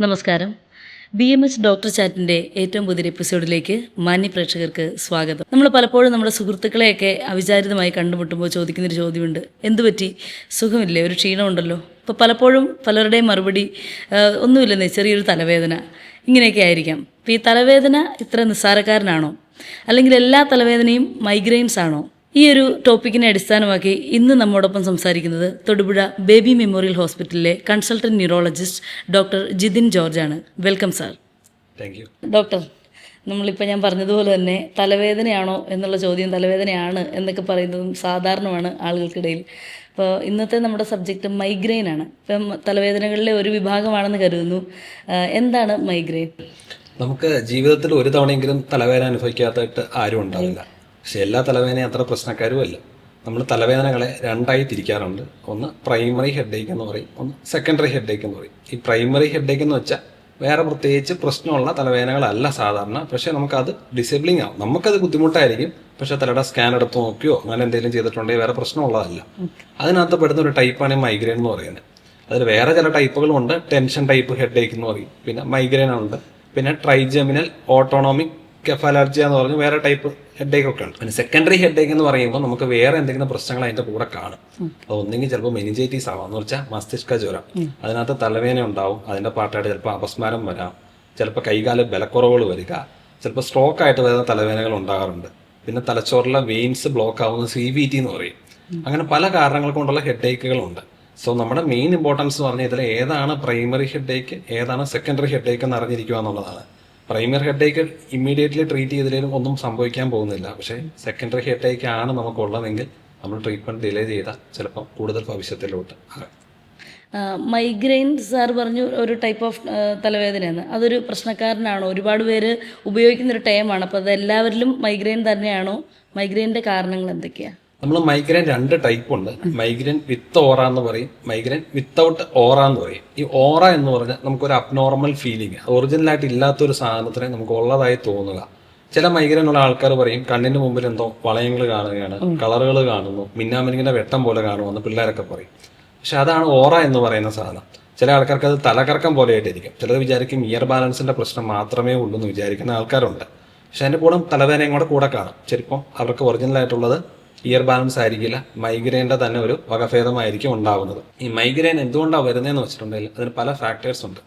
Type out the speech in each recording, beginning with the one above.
നമസ്കാരം. BMS doctor ചാറ്റിൻ്റെ ഏറ്റവും പുതിയൊരു എപ്പിസോഡിലേക്ക് മാന്യ പ്രേക്ഷകർക്ക് സ്വാഗതം. നമ്മൾ പലപ്പോഴും നമ്മുടെ സുഹൃത്തുക്കളെയൊക്കെ അവിചാരിതമായി കണ്ടുമുട്ടുമ്പോൾ ചോദിക്കുന്നൊരു ചോദ്യമുണ്ട്, എന്തുപറ്റി, സുഖമില്ലേ, ഒരു ക്ഷീണമുണ്ടല്ലോ. അപ്പോൾ പലപ്പോഴും പലരുടെയും മറുപടി ഒന്നുമില്ലെന്നേ, ചെറിയൊരു തലവേദന, ഇങ്ങനെയൊക്കെ ആയിരിക്കാം. അപ്പോൾ ഈ തലവേദന ഇത്ര നിസ്സാരക്കാരനാണോ, അല്ലെങ്കിൽ എല്ലാ തലവേദനയും മൈഗ്രെയിൻസ് ആണോ? ഈ ഒരു ടോപ്പിക്കിനെ അടിസ്ഥാനമാക്കി ഇന്ന് നമ്മോടൊപ്പം സംസാരിക്കുന്നത് തൊടുപുഴ ബേബി മെമ്മോറിയൽ ഹോസ്പിറ്റലിലെ കൺസൾട്ടൻറ്റ് ന്യൂറോളജിസ്റ്റ് ഡോക്ടർ ജിതിൻ ജോർജാണ്. Welcome sir. Thank you doctor, നമ്മളിപ്പോൾ ഞാൻ പറഞ്ഞതുപോലെ തന്നെ തലവേദനയാണോ എന്നുള്ള ചോദ്യം, തലവേദനയാണ് എന്നൊക്കെ പറയുന്നതും സാധാരണമാണ് ആളുകൾക്കിടയിൽ. അപ്പോൾ ഇന്നത്തെ നമ്മുടെ സബ്ജക്റ്റ് മൈഗ്രെയിൻ ആണ്. ഇപ്പം തലവേദനകളിലെ ഒരു വിഭാഗമാണെന്ന് കരുതുന്നു. എന്താണ് മൈഗ്രെയിൻ? നമുക്ക് ജീവിതത്തിൽ ഒരു തവണയെങ്കിലും തലവേദന അനുഭവിക്കാത്തായിട്ട് ആരും ഉണ്ടാവില്ല. പക്ഷെ എല്ലാ തലവേദനയും അത്ര പ്രശ്നക്കാരും അല്ല. നമ്മൾ തലവേദനകളെ രണ്ടായി തിരിക്കാറുണ്ട്. ഒന്ന് പ്രൈമറി ഹെഡേക്ക് എന്ന് പറയും, ഒന്ന് സെക്കൻഡറി ഹെഡേക്ക് എന്ന് പറയും. ഈ പ്രൈമറി ഹെഡേക്ക് എന്ന് വെച്ചാൽ വേറെ പ്രത്യേകിച്ച് പ്രശ്നമുള്ള തലവേദനകളല്ല സാധാരണ. പക്ഷേ നമുക്കത് ഡിസേബിളിംഗ് ആവും, നമുക്കത് ബുദ്ധിമുട്ടായിരിക്കും. പക്ഷേ തലയുടെ സ്കാൻ എടുത്ത് നോക്കിയോ അങ്ങനെ എന്തെങ്കിലും ചെയ്തിട്ടുണ്ടെങ്കിൽ വേറെ പ്രശ്നമുള്ളതല്ല. അതിനകത്ത് പെടുന്ന ഒരു ടൈപ്പാണ് മൈഗ്രെയിൻ എന്ന് പറയുന്നത്. അതിൽ വേറെ ചില ടൈപ്പുകളും ഉണ്ട്. ടെൻഷൻ ടൈപ്പ് ഹെഡേക്ക് എന്ന് പറയും, പിന്നെ മൈഗ്രെയിൻ ഉണ്ട്, പിന്നെ ട്രൈജെമിനൽ ഓട്ടോണോമിക് കെഫാലർജി എന്ന് പറഞ്ഞ് വേറെ ടൈപ്പ് ഹെഡേക്ക് ഒക്കെ ഉണ്ട്. പിന്നെ സെക്കൻഡറി ഹെഡേക്ക് എന്ന് പറയുമ്പോൾ നമുക്ക് വേറെ എന്തെങ്കിലും പ്രശ്നങ്ങൾ അതിന്റെ കൂടെ കാണും. അത് ഒന്നെങ്കിൽ ചിലപ്പോൾ മെനിഞ്ചൈറ്റീസ് ആവാം, എന്ന് വെച്ചാൽ മസ്തിഷ്ക ജ്വരം. അതിനകത്ത് തലവേദന ഉണ്ടാവും, അതിന്റെ പാർട്ടായിട്ട് ചിലപ്പോൾ അപസ്മാരം വരാം, ചിലപ്പോൾ കൈകാല ബലക്കുറവുകൾ വരിക, ചിലപ്പോൾ സ്ട്രോക്ക് ആയിട്ട് വരുന്ന തലവേദനകൾ ഉണ്ടാകാറുണ്ട്. പിന്നെ തലച്ചോറിലെ വെയിൻസ് ബ്ലോക്ക് ആവുന്ന CVT എന്ന് പറയും. അങ്ങനെ പല കാരണങ്ങൾ കൊണ്ടുള്ള ഹെഡേക്കുകളുണ്ട്. സോ നമ്മുടെ മെയിൻ ഇമ്പോർട്ടൻസ് എന്ന് പറഞ്ഞാൽ ഇതിൽ ഏതാണ് പ്രൈമറി ഹെഡേക്ക്, ഏതാണ് സെക്കൻഡറി ഹെഡേക്ക് എന്ന് അറിഞ്ഞിരിക്കുക എന്നുള്ളതാണ്. പ്രൈമറി ഹെഡേക്ക് ഇമ്മീഡിയറ്റ്ലി ട്രീറ്റ് ചെയ്തില്ലെങ്കിലും ഒന്നും സംഭവിക്കാൻ പോകുന്നില്ല. പക്ഷേ സെക്കൻഡറി ഹെഡേക്ക് ആണ് നമുക്കുള്ളതെങ്കിൽ നമ്മൾ ട്രീറ്റ്മെന്റ് ഡിലേ ചെയ്താൽ ചിലപ്പോൾ കൂടുതൽ ഭവിഷ്യത്തിലോട്ട് ആകാം. മൈഗ്രെയിൻ സാർ പറഞ്ഞു ഒരു ടൈപ്പ് ഓഫ് തലവേദനയാണ്. അതൊരു പ്രശ്നക്കാരനാണോ? ഒരുപാട് പേര് ഉപയോഗിക്കുന്നൊരു ടൈമാണ്. അപ്പോൾ അത് എല്ലാവരിലും മൈഗ്രെയിൻ തന്നെയാണോ? മൈഗ്രെയിൻ്റെ കാരണങ്ങൾ എന്തൊക്കെയാണ്? നമ്മൾ മൈഗ്രെയിൻ രണ്ട് ടൈപ്പ് ഉണ്ട്. മൈഗ്രെയിൻ വിത്ത് ഓറ എന്ന് പറയും, മൈഗ്രെയിൻ വിത്തൗട്ട് ഓറ എന്ന് പറയും. ഈ ഓറ എന്ന് പറഞ്ഞാൽ നമുക്കൊരു അബ്നോർമൽ ഫീലിംഗ്, ഒറിജിനലായിട്ട് ഇല്ലാത്തൊരു സാധനത്തിനെ നമുക്ക് ഉള്ളതായി തോന്നുക. ചില മൈഗ്രെയിൻ ഉള്ള ആൾക്കാർ പറയും കണ്ണിന്റെ മുമ്പിൽ എന്തോ വളയങ്ങൾ കാണുകയാണ്, കളറുകൾ കാണുന്നു, മിന്നാമിനിങ്ങിന്റെ വെട്ടം പോലെ കാണുമെന്ന് പിള്ളേരൊക്കെ പറയും. പക്ഷെ അതാണ് ഓറ എന്ന് പറയുന്ന സാധനം. ചില ആൾക്കാർക്ക് അത് തലകറക്കം പോലെ ആയിട്ടിരിക്കും. ചിലർ വിചാരിക്കും ഇയർ ബാലൻസിന്റെ പ്രശ്നം മാത്രമേ ഉള്ളൂ എന്ന് വിചാരിക്കുന്ന ആൾക്കാരുണ്ട്. പക്ഷെ അതിന്റെ കൂടെ തലവേദനയും കൂടെ കാണും. ചിലപ്പം അവർക്ക് ഒറിജിനൽ ആയിട്ടുള്ളത് ഇയർ ബാലൻസ് ആയിരിക്കില്ല, മൈഗ്രെയിൻ്റെ തന്നെ ഒരു വകഭേദമായിരിക്കും ഉണ്ടാവുന്നത്. ഈ മൈഗ്രെയിൻ എന്തുകൊണ്ടാണ് വരുന്നതെന്ന് വെച്ചിട്ടുണ്ടെങ്കിൽ അതിന് പല ഫാക്ടേഴ്സ് ഉണ്ട്.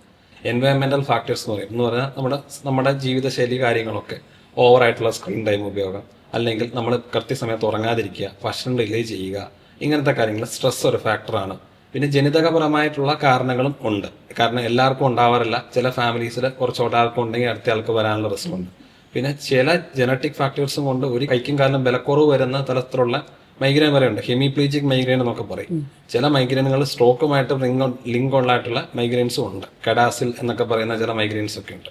എൻവയോൺമെന്റൽ ഫാക്ടേഴ്സ് എന്ന് പറയും. എന്ന് പറഞ്ഞാൽ നമ്മുടെ ജീവിതശൈലി കാര്യങ്ങളൊക്കെ, ഓവറായിട്ടുള്ള സ്ക്രീൻ ടൈം ഉപയോഗം, അല്ലെങ്കിൽ നമ്മൾ കൃത്യസമയത്ത് ഉറങ്ങാതിരിക്കുക, ഭക്ഷണം ഡിലേ ചെയ്യുക, ഇങ്ങനത്തെ കാര്യങ്ങൾ. സ്ട്രെസ് ഒരു ഫാക്ടറാണ്. പിന്നെ ജനിതകപരമായിട്ടുള്ള കാരണങ്ങളും ഉണ്ട്. കാരണം എല്ലാവർക്കും ഉണ്ടാവാറില്ല. ചില ഫാമിലീസിൽ കുറച്ച് ഒരാൾക്കും ഉണ്ടെങ്കിൽ അടുത്ത ആൾക്ക് വരാനുള്ള റിസ്ക് ഉണ്ട്. പിന്നെ ചില ജനറ്റിക് ഫാക്ടേഴ്സും കൊണ്ട് ഒരു കൈക്കും കാലം ബലക്കുറവ് വരുന്ന തരത്തിലുള്ള മൈഗ്രെയിൻ വരെ ഉണ്ട്. ഹെമിപ്ലീജിക് മൈഗ്രെയിൻ എന്നൊക്കെ പറയും. ചില മൈഗ്രെയിനുകൾ സ്ട്രോക്കുമായിട്ട് ലിങ്ക് ഉള്ളതായിട്ടുള്ള മൈഗ്രെയിൻസും ഉണ്ട്. കഡാസിൽ എന്നൊക്കെ പറയുന്ന ചില മൈഗ്രെയിൻസ് ഒക്കെ ഉണ്ട്.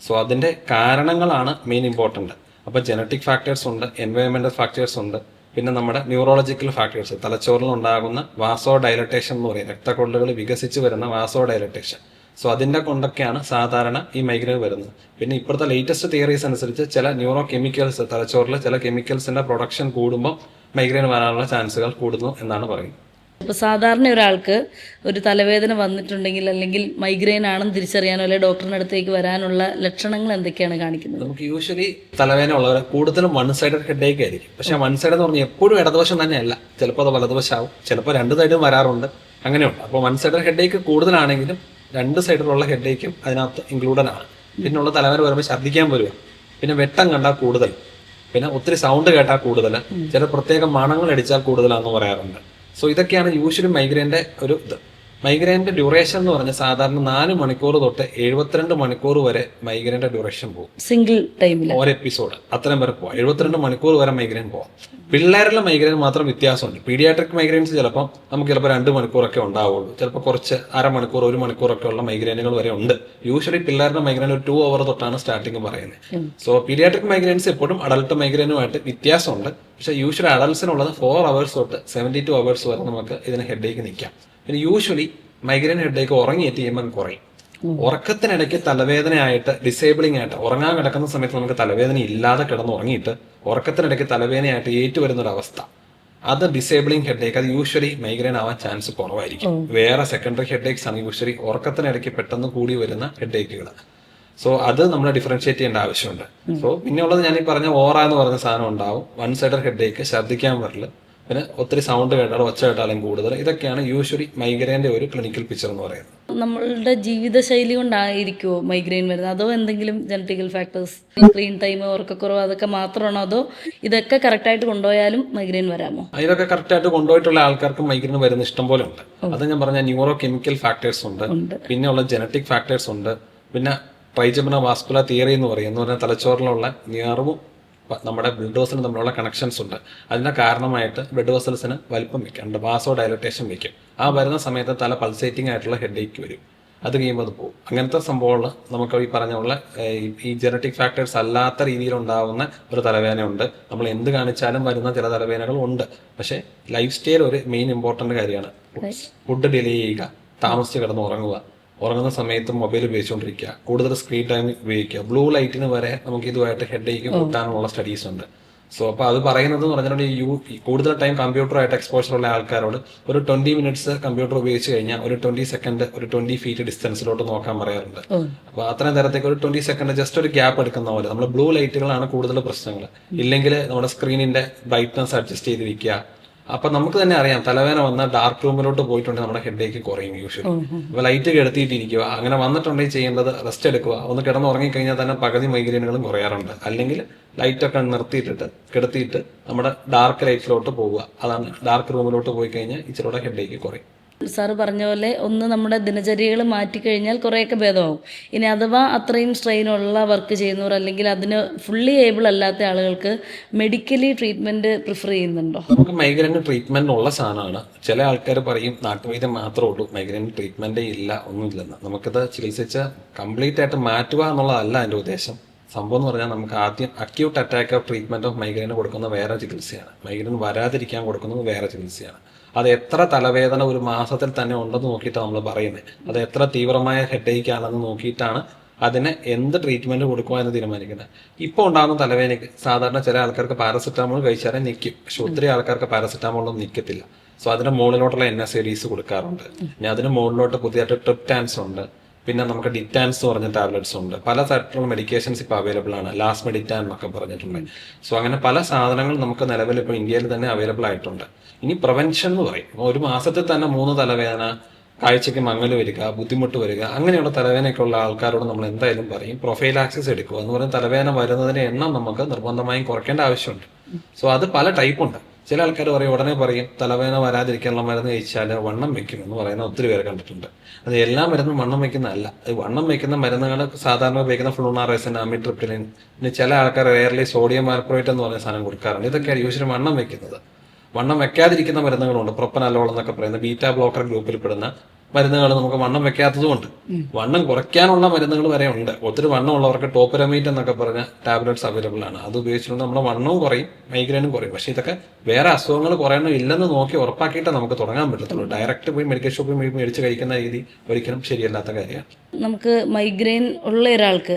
സോ അതിന്റെ കാരണങ്ങളാണ് മെയിൻ ഇമ്പോർട്ടന്റ്. അപ്പൊ ജനറ്റിക് ഫാക്ടേഴ്സ് ഉണ്ട്, എൻവയോൺമെന്റൽ ഫാക്ടേഴ്സ് ഉണ്ട്, പിന്നെ നമ്മുടെ ന്യൂറോളജിക്കൽ ഫാക്ടേഴ്സ്, തലച്ചോറിൽ ഉണ്ടാകുന്ന വാസോ ഡയലറ്റേഷൻ എന്ന് പറയും, രക്തക്കൊള്ളുകൾ വികസിച്ച് വരുന്ന വാസോ ഡയലറ്റേഷൻ. സോ അതിന്റെ കൊണ്ടൊക്കെയാണ് സാധാരണ ഈ മൈഗ്രെയിൻ വരുന്നത്. പിന്നെ ഇപ്പോഴത്തെ ലേറ്റസ്റ്റ് തിയറീസ് അനുസരിച്ച് ചില ന്യൂറോ കെമിക്കൽസ്, തലച്ചോറിലെ ചില കെമിക്കൽസിന്റെ പ്രൊഡക്ഷൻ കൂടുമ്പോൾ മൈഗ്രെയിൻ വരാനുള്ള ചാൻസുകൾ കൂടുന്നു എന്നാണ് പറയുന്നത്. ഇപ്പോൾ സാധാരണ ഒരാൾക്ക് ഒരു തലവേദന വന്നിട്ടുണ്ടെങ്കിൽ, അല്ലെങ്കിൽ മൈഗ്രെയിൻ ആണെന്ന് തിരിച്ചറിയാനോ അല്ലെങ്കിൽ ഡോക്ടറിൻ്റെ അടുത്തേക്ക് വരാനുള്ള ലക്ഷണങ്ങൾ എന്തൊക്കെയാണ് കാണിക്കുന്നത്? നമുക്ക് യൂഷ്വലി തലവേദന ഉള്ളവർ കൂടുതലും വൺ സൈഡഡ് ഹെഡേക്ക് ആയിരിക്കും. പക്ഷെ വൺ സൈഡ് എന്ന് പറഞ്ഞാൽ എപ്പോഴും ഇടതുവശം തന്നെയല്ല, ചിലപ്പോൾ അത് വലതുവശമാവും, ചിലപ്പോൾ രണ്ട് സൈഡും വരാറുണ്ട്, അങ്ങനെയുണ്ട്. അപ്പോൾ വൺ സൈഡഡ് ഹെഡേക്ക് കൂടുതലാണെങ്കിലും രണ്ട് സൈഡിലുള്ള ഹെഡേക്കും അതിനകത്ത് ഇൻക്ലൂഡഡ് ആണ്. പിന്നെയുള്ള തലവേദന വരുമ്പോൾ ഛർദ്ദിക്കാൻ വരിക, പിന്നെ വെട്ടം കണ്ടാൽ കൂടുതൽ, പിന്നെ ഒത്തിരി സൗണ്ട് കേട്ടാൽ കൂടുതൽ, ചില പ്രത്യേക മണങ്ങൾ അടിച്ചാൽ കൂടുതലാണെന്ന് പറയാറുണ്ട്. സോ ഇതൊക്കെയാണ് യൂഷ്വലി മൈഗ്രെയിൻ്റെ ഒരു ഇത്. മൈഗ്രെയിൻ്റെ ഡ്യൂറേഷൻ എന്ന് പറഞ്ഞാൽ സാധാരണ 4 മണിക്കൂർ തൊട്ട് 72 മണിക്കൂർ വരെ മൈഗ്രെയിൻ്റെ ഡ്യൂറേഷൻ പോകും. സിംഗിൾ ടൈമിൽ ഒരു എപ്പിസോഡ് അത്രയും വരെ പോവാം. 72 മണിക്കൂർ വരെ മൈഗ്രെയിൻ പോവാം. പിള്ളേരിലെ മൈഗ്രെയിൻ മാത്രം വ്യത്യാസമുണ്ട്. പീഡിയാട്രിക് മൈഗ്രെയിൻസ് നമുക്ക് ചിലപ്പോൾ 2 മണിക്കൂറൊക്കെ ഉണ്ടാവുള്ളൂ, ചിലപ്പോൾ കുറച്ച് അരമണിക്കൂർ 1 മണിക്കൂറൊക്കെ ഉള്ള മൈഗ്രെയിനുകൾ വരെ ഉണ്ട്. യൂഷ്വലി പിള്ളേരുടെ മൈഗ്രെയിൻ ഒരു 2 അവർ തൊട്ടാണ് സ്റ്റാർട്ടിങ് പറയുന്നത്. സോ പീഡിയാട്രിക് മൈഗ്രെയിൻസ് എപ്പോഴും അഡൽട്ട് മൈഗ്രെയിനുമായിട്ട് വ്യത്യാസമുണ്ട്. പക്ഷേ യൂഷ്വലി അഡൽട്സിനുള്ളത് 4 അവേഴ്സ് തൊട്ട് 72 അവേഴ്സ് വരെ നമുക്ക് ഇതിന് ഹെഡേക്ക് നിൽക്കാം. പിന്നെ യൂഷ്വലി മൈഗ്രെയിൻ ഹെഡേക്ക് ഉറങ്ങിയിട്ട് ചെയ്യുമ്പോൾ കുറയും. ഉറക്കത്തിനിടയ്ക്ക് തലവേദനയായിട്ട് ഡിസേബിളിംഗ് ആയിട്ട് ഉറങ്ങാൻ കിടക്കുന്ന സമയത്ത് നമുക്ക് തലവേദന ഇല്ലാതെ കിടന്ന് ഉറങ്ങിയിട്ട് ഉറക്കത്തിനിടയ്ക്ക് തലവേദനയായിട്ട് ഏറ്റുവരുന്നൊരവസ്ഥ, അത് ഡിസേബിളിംഗ് ഹെഡേക്ക്, അത് യൂഷ്വലി മൈഗ്രെയിൻ ആവാൻ ചാൻസ് കുറവായിരിക്കും. വേറെ സെക്കൻഡറി ഹെഡേക്സ് ആണ് യൂഷ്വലി ഉറക്കത്തിനിടയ്ക്ക് പെട്ടെന്ന് കൂടി വരുന്ന ഹെഡേക്കുകൾ. സോ അത് നമ്മൾ ഡിഫറൻഷിയേറ്റ് ചെയ്യേണ്ട ആവശ്യമുണ്ട്. സോ പിന്നെയുള്ളത് ഞാൻ ഈ പറഞ്ഞ ഓറ എന്ന് പറയുന്ന സാധനം ഉണ്ടാവും. വൺ സൈഡഡ് ഹെഡേക്ക്, ഛർദ്ദിക്കാൻ വരല്, പിന്നെ ഒത്തിരി സൗണ്ട് കേട്ടാലും ഒച്ച കേട്ടാലും കൂടുതൽ. ഇതൊക്കെയാണ് യൂഷ്വലി മൈഗ്രെയിൻ്റെ ഒരു ക്ലിനിക്കൽ പിക്ചർ എന്ന് പറയുന്നത്. നമ്മളുടെ ജീവിതശൈലി കൊണ്ടായിരിക്കുമോ മൈഗ്രെയിൻ വരുന്നത്, അതോ എന്തെങ്കിലും ജനറ്റിക്കൽ ഫാക്ടേഴ്സ്, സ്ക്രീൻ ടൈം, ഉറക്കക്കുറവ് അതൊക്കെ മാത്രമാണോ, അതോ ഇതൊക്കെ കറക്റ്റായിട്ട് കൊണ്ടുപോയാലും മൈഗ്രെയിൻ വരാമോ? ഇതൊക്കെ കറക്റ്റായിട്ട് കൊണ്ടുപോയിട്ടുള്ള ആൾക്കാർക്ക് മൈഗ്രെയിൻ വരുന്ന ഇഷ്ടം പോലെ ഉണ്ട്. അത് ഞാൻ പറഞ്ഞ ന്യൂറോ കെമിക്കൽ ഫാക്ടേഴ്സ് ഉണ്ട്, പിന്നെയുള്ള ജനറ്റിക് ഫാക്ടേഴ്സ് ഉണ്ട്, പിന്നെ ട്രൈജമിനോ വാസ്കുലർ തിയറി എന്ന് പറഞ്ഞാൽ തലച്ചോറിലുള്ള നെർവും നമ്മുടെ ബ്ലഡ് വെസലും തമ്മിലുള്ള കണക്ഷൻസ് ഉണ്ട്. അതിന്റെ കാരണമായിട്ട് ബ്ലഡ് വെസൽസിന് വലിപ്പം വെക്കും, വാസോ ഡയലറ്റേഷൻ വെക്കും. ആ വരുന്ന സമയത്ത് തല പൾസേറ്റിംഗ് ആയിട്ടുള്ള ഹെഡേക്ക് വരും. അത് കഴിയുമ്പോൾ അത് പോകും. അങ്ങനത്തെ സംഭവങ്ങൾ നമുക്ക് ഈ പറഞ്ഞുള്ള ഈ ജനറ്റിക് ഫാക്ടേഴ്സ് അല്ലാത്ത രീതിയിൽ ഉണ്ടാകുന്ന ഒരു തലവേദനയുണ്ട്. നമ്മൾ എന്ത് കാണിച്ചാലും വരുന്ന ചില തലവേദനകൾ ഉണ്ട്. പക്ഷേ ലൈഫ് സ്റ്റൈൽ ഒരു മെയിൻ ഇമ്പോർട്ടന്റ് കാര്യമാണ്. ഫുഡ് ഡിലേ ചെയ്യുക, താമസിച്ച് കിടന്ന് ഉറങ്ങുക, ഉറങ്ങുന്ന സമയത്ത് മൊബൈൽ ഉപയോഗിച്ചുകൊണ്ടിരിക്കുക, കൂടുതൽ സ്ക്രീൻ ടൈം ഉപയോഗിക്കുക. ബ്ലൂ ലൈറ്റിന് വരെ നമുക്ക് ഇതുമായിട്ട് ഹെഡേക്ക് കൂട്ടാനുള്ള സ്റ്റഡീസ് ഉണ്ട്. സോ അപ്പോൾ അത് പറയുന്നത് എന്ന് പറഞ്ഞിട്ടുണ്ടെങ്കിൽ കൂടുതൽ ടൈം കമ്പ്യൂട്ടറായിട്ട് എക്സ്പോഷർ ഉള്ള ആൾക്കാരോട് ഒരു 20 മിനിറ്റ്സ് കമ്പ്യൂട്ടർ ഉപയോഗിച്ച് കഴിഞ്ഞാൽ ഒരു 20 സെക്കൻഡ് ഒരു 20 ഫീറ്റ് ഡിസ്റ്റൻസിലോട്ട് നോക്കാൻ പറയാറുണ്ട്. അപ്പോൾ അത്രയും നേരത്തേക്ക് ഒരു 20 സെക്കൻഡ് ജസ്റ്റ് ഒരു ഗ്യാപ്പ് എടുക്കുന്ന പോലെ. നമ്മൾ ബ്ലൂ ലൈറ്റുകളാണ് കൂടുതൽ പ്രശ്നങ്ങൾ. ഇല്ലെങ്കിൽ നമ്മുടെ സ്ക്രീനിന്റെ ബ്രൈറ്റ്നസ് അഡ്ജസ്റ്റ് ചെയ്ത് വെക്കുക. അപ്പൊ നമുക്ക് തന്നെ അറിയാം, തലവേദന വന്നാൽ ഡാർക്ക് റൂമിലോട്ട് പോയിട്ടുണ്ടെങ്കിൽ നമ്മുടെ ഹെഡേക്ക് കുറയും യൂഷ്വലി. അപ്പൊ ലൈറ്റ് കെടുത്തിയിട്ടിരിക്കുക, അങ്ങനെ വന്നിട്ടുണ്ടെങ്കിൽ ചെയ്യേണ്ടത് റെസ്റ്റ് എടുക്കുക. ഒന്ന് കിടന്ന് ഉറങ്ങിക്കഴിഞ്ഞാൽ തന്നെ പകുതി മൈഗ്രെയിനുകളും കുറയാറുണ്ട്. അല്ലെങ്കിൽ ലൈറ്റൊക്കെ നിർത്തിയിട്ടിട്ട് കിടത്തിയിട്ട് നമ്മുടെ ഡാർക്ക് ലൈറ്റിലോട്ട് പോവുക. അതാണ്, ഡാർക്ക് റൂമിലോട്ട് പോയി കഴിഞ്ഞാൽ ഇച്ചിരൂടെ ഹെഡേക്ക് കുറയും. സാറ് പറഞ്ഞ പോലെ ഒന്ന് നമ്മുടെ ദിനചര്യകൾ മാറ്റിക്കഴിഞ്ഞാൽ കുറേയൊക്കെ ഭേദമാവും. ഇനി അഥവാ അത്രയും സ്ട്രെയിനുള്ള വർക്ക് ചെയ്യുന്നവർ അല്ലെങ്കിൽ അതിന് ഫുള്ളി ഏബിൾ അല്ലാത്ത ആളുകൾക്ക് മെഡിക്കലി ട്രീറ്റ്മെന്റ് പ്രിഫർ ചെയ്യുന്നുണ്ടോ? നമുക്ക് മൈഗ്രെയിന് ട്രീറ്റ്മെന്റ് ഉള്ള സാധനമാണ്. ചില ആൾക്കാർ പറയും നാട്ടുവൈദ്യം മാത്രമേ ഉള്ളൂ, മൈഗ്രെയിൻ ട്രീറ്റ്മെന്റേ ഇല്ല, ഒന്നുമില്ലെന്ന്. നമുക്കിത് ചികിത്സിച്ച് കംപ്ലീറ്റ് ആയിട്ട് മാറ്റുക എന്നുള്ളതല്ല എൻ്റെ ഉദ്ദേശം. സംഭവം എന്ന് പറഞ്ഞാൽ നമുക്ക് ആദ്യം acute attack of treatment of migraine കൊടുക്കുന്ന വേറെ ചികിത്സയാണ്, മൈഗ്രെയിൻ വരാതിരിക്കാൻ കൊടുക്കുന്നത് വേറെ ചികിത്സയാണ്. അത് എത്ര തലവേദന ഒരു മാസത്തിൽ തന്നെ ഉണ്ടെന്ന് നോക്കിയിട്ടാണ് നമ്മൾ പറയുന്നത്. അത് എത്ര തീവ്രമായ ഹെഡേക്ക് ആണെന്ന് നോക്കിയിട്ടാണ് അതിന് എന്ത് ട്രീറ്റ്മെന്റ് കൊടുക്കുക എന്ന് തീരുമാനിക്കുന്നത്. ഇപ്പോൾ ഉണ്ടാകുന്ന തലവേദനയ്ക്ക് സാധാരണ ചില ആൾക്കാർക്ക് പാരസെറ്റാമോൾ കഴിച്ചാലേ നിൽക്കും, പക്ഷെ ഒത്തിരി ആൾക്കാർക്ക് പാരസെറ്റാമോളൊന്നും നിൽക്കത്തില്ല. സോ അതിന്റെ മുകളിലോട്ടുള്ള NSAIDs കൊടുക്കാറുണ്ട്. ഇനി അതിന് മുകളിലോട്ട് പുതിയതായിട്ട് ട്രിപ്റ്റാൻസ് ഉണ്ട്, പിന്നെ നമുക്ക് ഡിറ്റാൻസ് എന്ന് പറഞ്ഞ ടാബ്ലറ്റ്സ് ഉണ്ട്. പല തരത്തിലുള്ള മെഡിക്കേഷൻസ് ഇപ്പോൾ അവൈലബിൾ ആണ്, ലാസ്റ്റ് മെഡിറ്റാൻ എന്നൊക്കെ പറഞ്ഞിട്ടുണ്ട്. സോ അങ്ങനെ പല സാധനങ്ങൾ നമുക്ക് നിലവിൽ ഇപ്പോൾ ഇന്ത്യയിൽ തന്നെ അവൈലബിൾ ആയിട്ടുണ്ട്. ഇനി പ്രിവെൻഷൻ എന്ന് പറയും, ഒരു മാസത്തിൽ തന്നെ 3 തലവേദന, കാഴ്ചയ്ക്ക് മങ്ങൽ വരിക, ബുദ്ധിമുട്ട് വരിക, അങ്ങനെയുള്ള തലവേദനയൊക്കെ ഉള്ള ആൾക്കാരോട് നമ്മൾ എന്തായാലും പറയും പ്രൊഫൈലാക്സിസ് എടുക്കുക എന്ന് പറയുന്ന തലവേദന വരുന്നതിന്റെ എണ്ണം നമുക്ക് നിർബന്ധമായും കുറയ്ക്കേണ്ട ആവശ്യമുണ്ട്. സോ അത് പല ടൈപ്പുണ്ട്. ചില ആൾക്കാർ പറയും, ഉടനെ പറയും തലവേദന വരാതിരിക്കാനുള്ള മരുന്ന് കഴിച്ചാൽ വണ്ണം വെക്കും എന്ന് പറയുന്ന ഒത്തിരി പേരെ കണ്ടിട്ടുണ്ട്. അത് എല്ലാ മരുന്നും വണ്ണം വെക്കുന്നതല്ല. വണ്ണം വെക്കുന്ന മരുന്നുകൾ സാധാരണ ഉപയോഗിക്കുന്ന ഫ്ലൂണാറൈസിൻ, അമിട്രിപ്റ്റിലിൻ, പിന്നെ ചില ആൾക്കാർ റെയർലി സോഡിയം മാർക്രോയേറ്റ് എന്ന് പറയുന്ന സാധനം കൊടുക്കാറുണ്ട്. ഇതൊക്കെയാണ് യൂഷ്വലി വണ്ണം വെക്കുന്നത്. വണ്ണം വെക്കാതിരിക്കുന്ന മരുന്നുകളുണ്ട്, പ്രൊപ്പനലോൾ എന്നൊക്കെ പറയുന്ന ബീറ്റാ ബ്ലോക്കർ ഗ്രൂപ്പിൽ പെടുന്ന മരുന്നുകൾ നമുക്ക് വണ്ണം വെക്കാത്തതുകൊണ്ട്. വണ്ണം കുറയ്ക്കാനുള്ള മരുന്നുകൾ വരെ ഉണ്ട്. ഒത്തിരി വണ്ണം ഉള്ളവർക്ക് ടോപ്പരമീറ്റ് എന്നൊക്കെ പറഞ്ഞ ടാബ്ലറ്റ്സ് അവൈലബിൾ ആണ്. അത് ഉപയോഗിച്ചുകൊണ്ട് നമ്മുടെ വണ്ണവും കുറയും, മൈഗ്രെയിനും കുറയും. പക്ഷെ ഇതൊക്കെ വേറെ അസുഖങ്ങൾ കുറയണം ഇല്ലെന്ന് നോക്കി ഉറപ്പാക്കിയിട്ടേ നമുക്ക് തുടങ്ങാൻ പറ്റത്തുള്ളൂ. ഡയറക്റ്റ് പോയി മെഡിക്കൽ ഷോപ്പിൽ പോയി മേടിച്ച് കഴിക്കുന്ന രീതി ഒരിക്കലും ശരിയല്ലാത്ത കാര്യമാണ്. നമുക്ക് മൈഗ്രെയിൻ ഉള്ള ഒരാൾക്ക്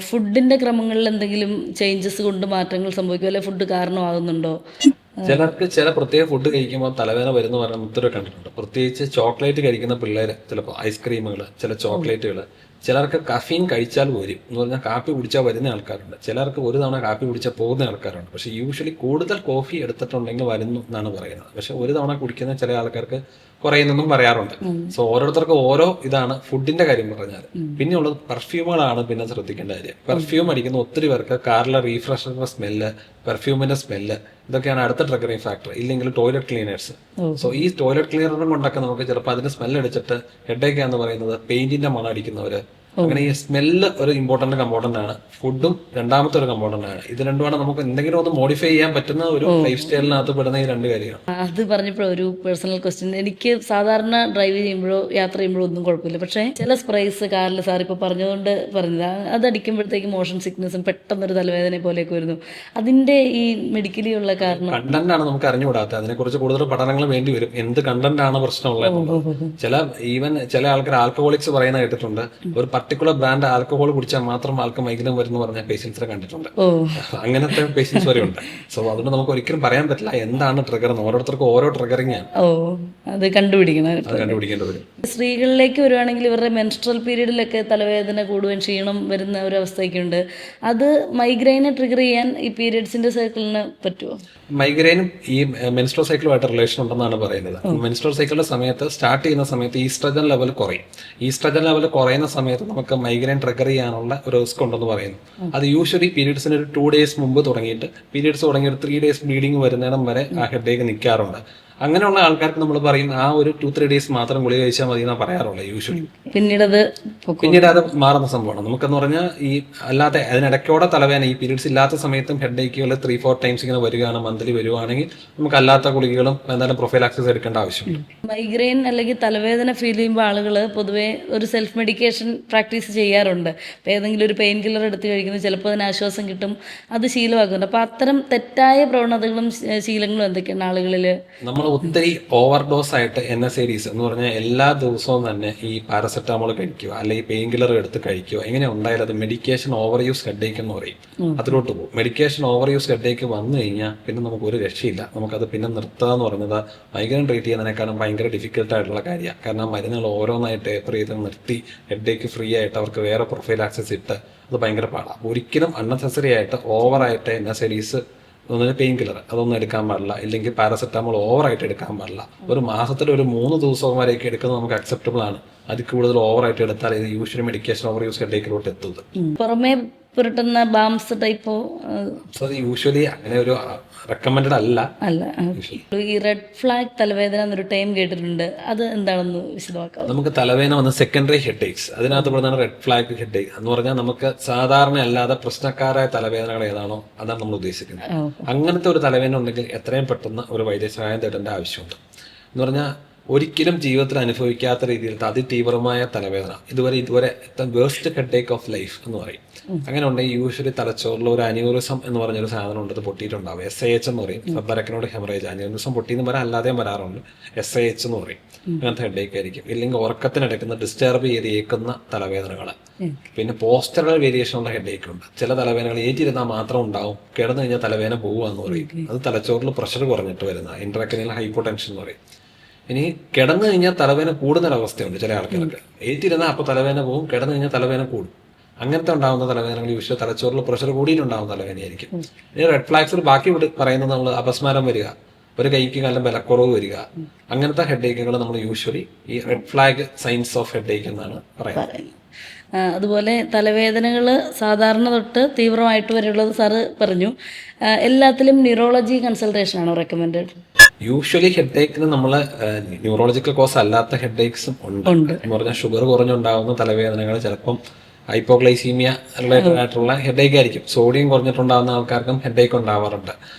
ഫുഡിന്റെ ക്രമങ്ങളിൽ എന്തെങ്കിലും ചേഞ്ചസ് കൊണ്ട് മാറ്റങ്ങൾ സംഭവിക്കും, അല്ലെങ്കിൽ ഫുഡ് കാരണമാകുന്നുണ്ടോ? ചിലർക്ക് ചില പ്രത്യേക ഫുഡ് കഴിക്കുമ്പോൾ തലവേദന വരുന്ന പറഞ്ഞാൽ ഒത്തിരി കണ്ടിട്ടുണ്ട്. പ്രത്യേകിച്ച് ചോക്ലേറ്റ് കഴിക്കുന്ന പിള്ളേർ, ചിലപ്പോൾ ഐസ്ക്രീമുകൾ, ചില ചോക്ലേറ്റുകൾ. ചിലർക്ക് കഫീൻ കഴിച്ചാൽ വരും എന്ന് പറഞ്ഞാൽ കാപ്പി കുടിച്ചാൽ വരുന്ന ആൾക്കാരുണ്ട്. ചിലർക്ക് ഒരു തവണ കാപ്പി കുടിച്ചാൽ പോകുന്ന ആൾക്കാരുണ്ട്. പക്ഷേ യൂഷ്വലി കൂടുതൽ കോഫി എടുത്തിട്ടുണ്ടെങ്കിൽ വരുന്നു എന്നാണ് പറയുന്നത്. പക്ഷെ ഒരു തവണ കുടിക്കുന്ന ചില ആൾക്കാർക്ക് കുറയുന്നെന്നും പറയാറുണ്ട്. സോ ഓരോരുത്തർക്കും ഓരോ ഇതാണ് ഫുഡിന്റെ കാര്യം പറഞ്ഞാൽ. പിന്നെ ഉള്ളത് പെർഫ്യൂമുകളാണ് പിന്നെ ശ്രദ്ധിക്കേണ്ട കാര്യം. പെർഫ്യൂം അടിക്കുന്ന ഒത്തിരി പേർക്ക് കാറിലെ റീഫ്രഷറിന്റെ സ്മെല്ല്, പെർഫ്യൂമിന്റെ സ്മെല്ല്, ഇതൊക്കെയാണ് അടുത്ത ട്രിഗറിങ് ഫാക്ടർ. ഇല്ലെങ്കിൽ ടോയ്ലറ്റ് ക്ലീനേഴ്സ്. സോ ഈ ടോയ്ലറ്റ് ക്ലീനറും കൊണ്ടൊക്കെ നമുക്ക് ചിലപ്പോൾ അതിന് സ്മെല്ല് അടിച്ചിട്ട് ഹെഡേക്ക് എന്ന് പറയുന്നത് പെയിന്റിന്റെ മണം അടിക്കുന്നവര്. അങ്ങനെ ഈ സ്മെല്ല് ഒരു ഇമ്പോർട്ടന്റ് കമ്പോണന്റ് ആണ്. ഫുഡും രണ്ടാമത്തെ ഒരു കമ്പോണന്റ് ആണ്. ഇത് രണ്ടുമാണ് നമുക്ക് എന്തെങ്കിലും ഒന്ന് മോഡിഫൈ ചെയ്യാൻ പറ്റുന്ന ഒരു ലൈഫ് സ്റ്റൈലിനകത്ത് പെടുന്ന ഈ രണ്ട് കാര്യമാണ്. അത് പറഞ്ഞപ്പോഴോ ഒരു പേഴ്സണൽ ക്വസ്റ്റ്യൻ. എനിക്ക് സാധാരണ ഡ്രൈവ് ചെയ്യുമ്പോഴോ യാത്ര ചെയ്യുമ്പോഴോ ഒന്നും കുഴപ്പമില്ല. പക്ഷേ ചില സ്പ്രൈസ് കാറിൽ സാർ ഇപ്പോൾ പറഞ്ഞതുകൊണ്ട് പറഞ്ഞത്, അത് അടിക്കുമ്പോഴത്തേക്ക് മോഷൻ സിക്നസും പെട്ടെന്നൊരു തലവേദന പോലെയൊക്കെ വരുന്നു. അതിന്റെ ഈ മെഡിക്കലി ഉള്ള കാരണം കണ്ടന്റ് ആണ് നമുക്ക് അറിഞ്ഞുകൂടാത്തത്. അതിനെക്കുറിച്ച് കൂടുതൽ പഠനങ്ങൾ വേണ്ടി വരും. എന്ത് കണ്ടന്റ് ആണ് പ്രശ്നമുള്ളത്. ചില ആൾക്കാർ ആൽക്കഹോളിക്സ് പറയുന്ന കേട്ടിട്ടുണ്ട്. ഒരു പർട്ടിക്കുലർ ബ്രാൻഡ് ആൽക്കഹോൾ കുടിച്ചാൽ മാത്രം ആൾക്ക് മൈഗ്രൈൻ വരുന്നു പറഞ്ഞ പേഷ്യൻസിനെ കണ്ടിട്ടുണ്ട്. ഓ അങ്ങനത്തെ പേഷ്യൻസ് വരെ ഉണ്ട്. സോ അതുകൊണ്ട് നമുക്ക് ഒരിക്കലും പറയാൻ പറ്റില്ല എന്താണ് ട്രിഗർ എന്ന്. ഓരോരുത്തർക്കും ഓരോ ട്രിഗറിങ് ആണ്, ഓ അത് കണ്ടുപിടിക്കണം. അത് കണ്ടുപിടിക്കേണ്ടത് വരും. സ്ത്രീകളിലേക്ക് വരുവാണെങ്കിൽ ഇവരുടെ മെൻസ്ട്രൽ പീരീഡിലൊക്കെ തലവേദന കൂടുകയും ക്ഷീണം വരുന്ന ഒരു അവസ്ഥയൊക്കെയുണ്ട്. അത് മൈഗ്രെയിനെ ട്രിഗർ ചെയ്യാൻ ഈ പീരിയഡ്സിന്റെ സൈക്കിളിന് പറ്റുമോ? മൈഗ്രെയിനും ഈ മെൻസ്ട്രൽ സൈക്കിളുമായിട്ട് റിലേഷൻ ഉണ്ടെന്നാണ് പറയുന്നത്. മെൻസ്ട്രൽ സൈക്കിളിന്റെ സമയത്ത് സ്റ്റാർട്ട് ചെയ്യുന്ന സമയത്ത് ഈസ്ട്രജൻ ലെവൽ കുറയും. ഈസ്ട്രജൻ ലെവൽ കുറയുന്ന സമയത്ത് നമുക്ക് മൈഗ്രെയിൻ ട്രിഗർ ചെയ്യാനുള്ള ഒരു റിസ്ക് ഉണ്ടെന്ന് പറയുന്നു. അത് യൂഷ്വലി പീരീഡ്സിന് ഒരു 2 days മുമ്പ് തുടങ്ങിയിട്ട് പീരീഡ്സ് തുടങ്ങി ഒരു 3 days ബ്ലീഡിങ് വരുന്നിടം വരെ ആ ഹെഡേക്ക് നിൽക്കാറുണ്ട്. അങ്ങനെയുള്ള ആൾക്കാർക്ക് നമ്മൾ പറയും ആ ഒരു 2-3 days മാത്രം ഗുളിക കഴിച്ചാൽ മതി എന്നാണ് പറയാറുള്ളത് യൂഷ്വലി. പിന്നീട് അത് മാറുന്ന സംഭവമാണ്. നമുക്കെന്ന് പറഞ്ഞാൽ ഈ അല്ലാതെ അതിനിടയ്ക്കോടെ തലവേദന ഈ പീരീഡ്സ് ഇല്ലാത്ത സമയത്തും ഹെഡേക്കുകൾ 3-4 times ഇങ്ങനെ വരികയാണ്, മന്ത്ലി വരുവാണെങ്കിൽ നമുക്ക് അല്ലാത്ത ഗുളികകളും എന്തായാലും പ്രൊഫൈലാക്സിസ് എടുക്കേണ്ട ആവശ്യമില്ല. മൈഗ്രെയിൻ അല്ലെങ്കിൽ തലവേദന ഫീൽ ചെയ്യുമ്പോൾ ആളുകൾ പൊതുവേ ഒരു സെൽഫ് മെഡിക്കേഷൻ പ്രാക്ടീസ് ചെയ്യാറുണ്ട്. അപ്പോൾ ഏതെങ്കിലും ഒരു പെയിൻ കില്ലർ എടുത്ത് കഴിക്കുന്നത് ചിലപ്പോൾ അതിന് ആശ്വാസം കിട്ടും, അത് ശീലമാക്കുന്നുണ്ട്. അപ്പോൾ അത്തരം തെറ്റായ പ്രവണതകളും ശീലങ്ങളും എന്തൊക്കെയാണ് ആളുകളിൽ? നമ്മൾ ഒത്തിരി ഓവർഡോസ് ആയിട്ട് NSAIDs എന്ന് പറഞ്ഞാൽ എല്ലാ ദിവസവും തന്നെ ഈ പാരസെറ്റാമോൾ കഴിക്കുക അല്ലെങ്കിൽ പെയിൻ കില്ലർ എടുത്ത് കഴിക്കുക, എങ്ങനെ ഉണ്ടായാലും അത് മെഡിക്കേഷൻ ഓവർ യൂസ് ഹെഡേക്ക് എന്ന് പറയും. അതിലോട്ട് പോകും. മെഡിക്കേഷൻ ഓവർ യൂസ് ഹെഡേക്ക് വന്നു കഴിഞ്ഞാൽ പിന്നെ നമുക്ക് ഒരു രക്ഷയില്ല. നമുക്കത് പിന്നെ നിർത്തുക എന്ന് പറയുന്നത് മൈഗ്രെയിൻ ട്രീറ്റ് ചെയ്യുന്നതിനേക്കാളും ഭയങ്കര ഡിഫിക്കൽട്ട് ആയിട്ടുള്ള കാര്യമാണ്. കാരണം മരുന്നുകൾ ഓരോന്നായിട്ട് ടേപ്പർ ചെയ്ത് നിർത്തി ഹെഡേക്ക് ഫ്രീ ആയിട്ട് അവർക്ക് വേറെ പ്രൊഫൈലാക്സിസ് ഇട്ട് അത് ഭയങ്കര പാടാണ്. ഒരിക്കലും അൺനെസസറി ആയിട്ട് ഓവറായിട്ട് NSAIDs ഒന്നിന് പെയിൻ കില്ലർ അതൊന്നും എടുക്കാൻ പാടില്ല, ഇല്ലെങ്കിൽ പാരസെറ്റാമോൾ ഓവറായിട്ട് എടുക്കാൻ പാടില്ല. ഒരു മാസത്തിൽ ഒരു 3 ദിവസം വരെയൊക്കെ എടുക്കുന്നത് നമുക്ക് അക്സെപ്റ്റബിൾ ആണ്. അതിൽ കൂടുതൽ ഓവറായിട്ട് എടുത്താൽ ഇത് യൂഷ്വലി മെഡിക്കേഷൻ ഓവർ യൂസ് ഹെഡേക്കിലോട്ട് എത്തുന്നത്. പുറമേ പുരട്ടുന്ന ബാംസ് ടൈപ്പോ യൂഷ്വലി അങ്ങനെ ഒരു റെക്കമെൻഡഡ് അല്ല. ഈ റെഡ് ഫ്ലാഗ് തലവേദന എന്നൊരു ടൈം കേട്ടിട്ടുണ്ട്, അത് എന്താണെന്ന് വിശദമാക്കാം. നമുക്ക് തലവേദന വന്ന സെക്കൻഡറി ഹെഡേക്സ്, അതിനകത്ത് പെടുന്നതാണ് റെഡ് ഫ്ലാഗ് ഹെഡേക്ക് എന്ന് പറഞ്ഞാൽ നമുക്ക് സാധാരണ അല്ലാതെ പ്രശ്നക്കാരായ തലവേദനകൾ ഏതാണോ അതാണ് നമ്മൾ ഉദ്ദേശിക്കുന്നത്. അങ്ങനത്തെ ഒരു തലവേദന ഉണ്ടെങ്കിൽ എത്രയും പെട്ടെന്ന് ഒരു വൈദ്യസഹായം തേടേണ്ട ആവശ്യമുണ്ട്. എന്ന് പറഞ്ഞാൽ ഒരിക്കലും ജീവിതത്തിൽ അനുഭവിക്കാത്ത രീതിയിലത്തെ അതിതീവ്രമായ തലവേദന ഇതുവരെ വേഴ്സ്റ്റ് ഹെഡേക്ക് ഓഫ് ലൈഫ് എന്ന് പറയും. അങ്ങനെ ഉണ്ടെങ്കിൽ യൂഷ്വലി തലച്ചോറിൽ ഒരു അന്യൂറിസം എന്ന് പറഞ്ഞൊരു സാധനം ഉണ്ട്, അത് പൊട്ടിയിട്ടുണ്ടാവും. SIH എന്ന് പറയും, സബ്അരക്നോയിഡ് ഹെമറേജ്. അന്യൂറിസം പൊട്ടിയെന്ന് പറയാൻ അല്ലാതെയും വരാറുണ്ട്. SIH എന്ന് പറയും. അങ്ങനത്തെ ഹെഡേക്ക് ആയിരിക്കും. ഇല്ലെങ്കിൽ ഉറക്കത്തിനെടുക്കുന്ന ഡിസ്റ്റർബ് ചെയ്തേക്കുന്ന തലവേദനകൾ. പിന്നെ പോസ്റ്ററൽ വേരിയേഷൻ ഉള്ള ഹെഡേക്ക് ഉണ്ട്. ചില തലവേദനകൾ ഏറ്റിരുന്നാൽ മാത്രം ഉണ്ടാവും, കിടന്നു കഴിഞ്ഞാൽ തലവേദന പോവുകയെന്ന് പറയും. അത് തലച്ചോറിൽ പ്രഷർ കുറഞ്ഞിട്ട് വരുന്ന ഇൻട്രാക്രനിയൽ ഹൈപ്പോടെൻഷൻ എന്ന് പറയും. ഇനി കിടന്നു കഴിഞ്ഞാൽ തലവേദന കൂടുന്ന ഒരവസ്ഥയുണ്ട് ചില ആൾക്കാർക്ക്. ഏറ്റിരുന്നാൽ അപ്പോൾ തലവേദന പോകും, കിടന്നു കഴിഞ്ഞാൽ തലവേദന കൂടും. അങ്ങനത്തെ ഉണ്ടാകുന്ന തലവേദനകൾ യൂഷ്വലി തലച്ചോറിൽ പ്രഷർ കൂടിയിട്ടുണ്ടാകുന്ന തലവേദനയായിരിക്കും. ഇനി റെഡ് ഫ്ലാഗ്സിൽ ബാക്കി പറയുന്നത് നമ്മൾ അപസ്മാരം വരിക, ഒരു കൈക്ക് നല്ല ബലക്കുറവ് വരിക, അങ്ങനത്തെ ഹെഡേക്കുകൾ നമ്മൾ യൂഷ്വലി ഈ red flag signs of headache എന്നാണ് പറയുന്നത്. അതുപോലെ തലവേദനകൾ സാധാരണ തൊട്ട് തീവ്രമായിട്ട് വരെയുള്ളത് സാറ് പറഞ്ഞു. എല്ലാത്തിലും ന്യൂറോളജി കൺസൾട്ടേഷൻ ആണോ റെക്കമെൻഡഡ്? യൂഷ്വലി ഹെഡേക്കിന് നമ്മൾ ന്യൂറോളജിക്കൽ കോസ് അല്ലാത്ത ഹെഡേക്സും ഉണ്ട്. എന്ന് പറഞ്ഞാൽ ഷുഗർ കുറഞ്ഞുണ്ടാകുന്ന തലവേദനകൾ ചിലപ്പം ഹൈപ്പോഗ്ലൈസീമിയ റിലേറ്റഡ് ആയിട്ടുള്ള ഹെഡേക്ക് ആയിരിക്കും. സോഡിയം കുറഞ്ഞിട്ടുണ്ടാകുന്ന ആൾക്കാർക്കും ഹെഡേക്ക് ഉണ്ടാവാറുണ്ട്.